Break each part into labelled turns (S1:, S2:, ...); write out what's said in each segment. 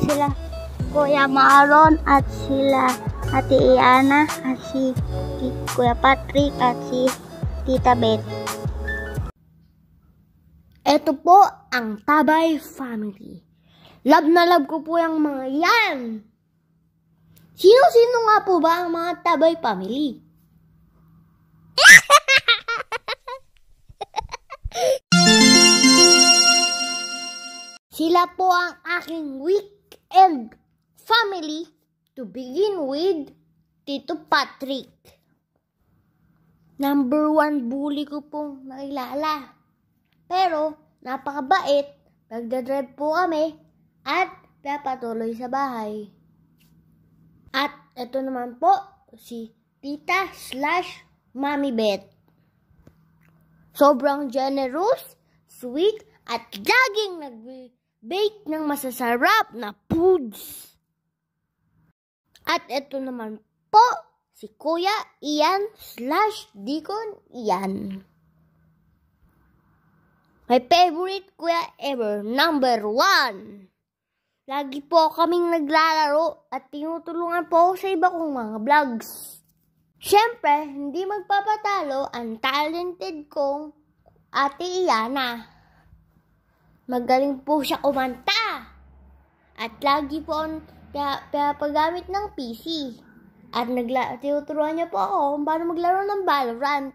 S1: sila Kuya Maron at sila Ate Iana at si Kuya Patrick at si Tita Beth. Ito po ang Tabay Family. Love na love ko po yung mga yan. Sino-sino nga po ba ang mga Tabay Family? Sila po ang aking weekend family to begin with Tito Patrick. Number 1 bully ko pong nakilala. Pero napakabait, nagdadrive po kami at papatuloy sa bahay. At ito naman po si Tita / Mami Beth. Sobrang generous, sweet at laging nag-bake ng masasarap na foods. At ito naman po si Kuya Ian / Deacon Ian. My favorite kuya ever, number 1. Lagi po kaming naglalaro at tinutulungan po ako sa iba kong mga vlogs. Siyempre, hindi magpapatalo ang talented kong Ate Iana. Magaling po siya kumanta. At lagi po pinapagamit ng PC. At tinuturuan niya po ako kung paano maglaro ng Valorant.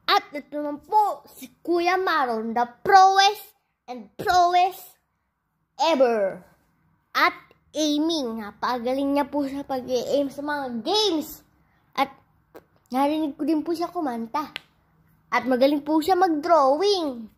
S1: At ito naman po si Kuya Maron, the prowess and prowess ever. At aiming, napagaling niya po sa pag-aim sa mga games. At narinig ko din po siya kumanta. At magaling po siya mag-drawing.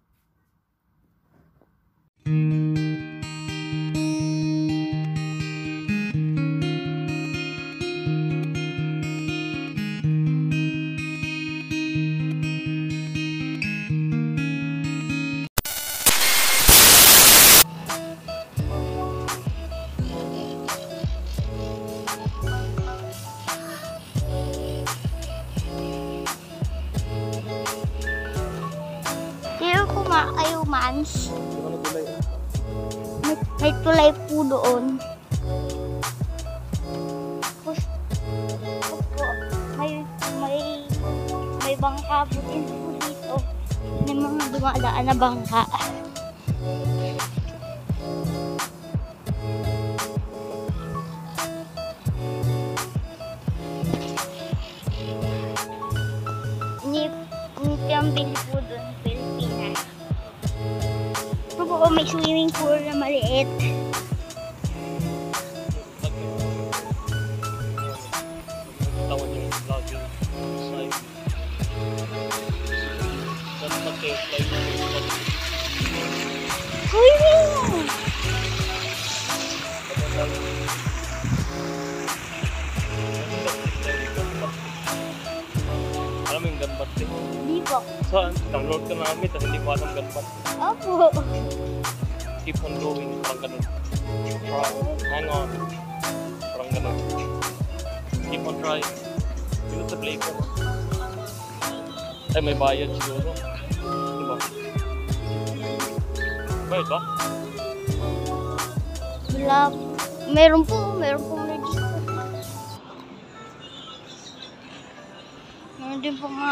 S1: Kayo mans. May tulay po doon. Tapos po, may bangka po din po dito. May mga dumadaan na bangka. Camping po doon, Pilipinas. May swimming pool na maliit.
S2: Alam mo yung gunbat din?
S1: Hindi po.
S2: Saan? Download ka namin at hindi ko alam gunbat.
S1: Opo.
S2: Keep on going. Parang ganun. Hang on. Parang ganun. Keep on trying. Dito sa play ko. Ay, may bayad siguro. Diba? Bayad ba?
S1: Wala. Meron po register. Meron din po nga.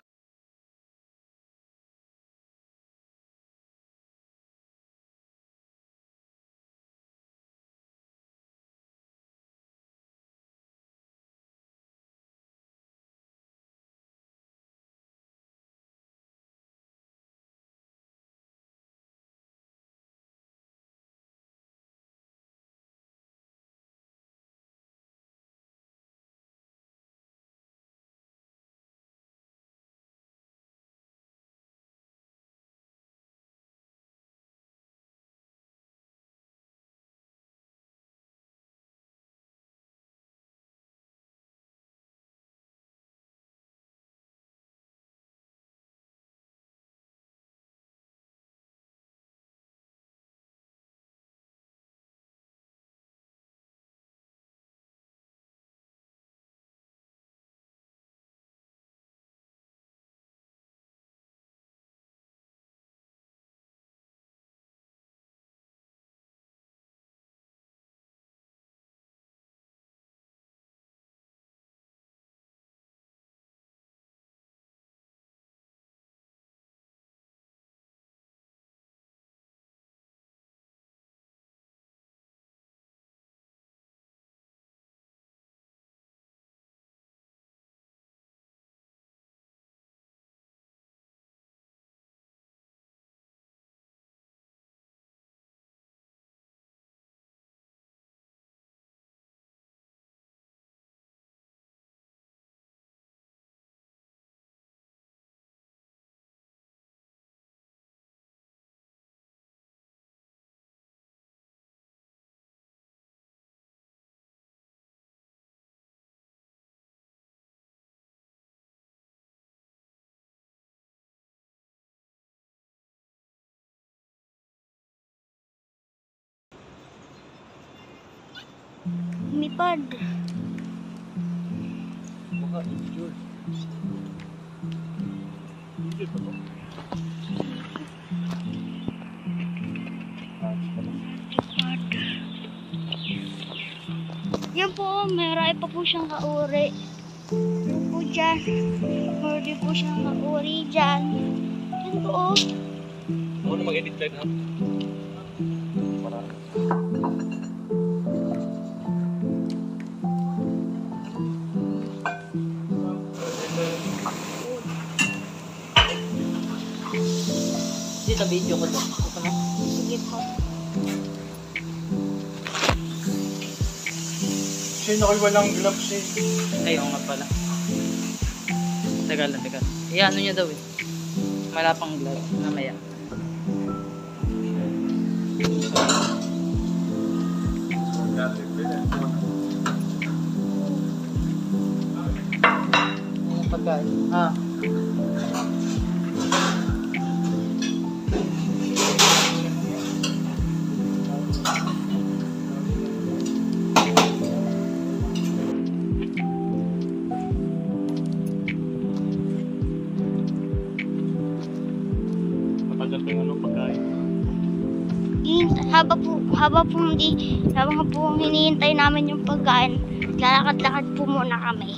S1: Lumipad.
S2: Baka injured. Injured ba to?
S1: Yan po, meron pa po siyang kauri. Yan po dyan. Meron din po siyang kauri dyan. Yan po.
S2: Ako na mag-edit live ha? Para.
S3: Dito video ko to. Ito mo.
S1: Sige po.
S2: Siya ako'y walang gloves eh.
S3: Ay, oo nga pala. Teka lang, teka. Ano niya daw eh. Wala pang glove. Mamaya. Yung pagkain.
S2: Matagal pa yung ano, pagkain.
S1: Habang po hinihintay namin yung pagkain, lalakad-lakad po muna kami.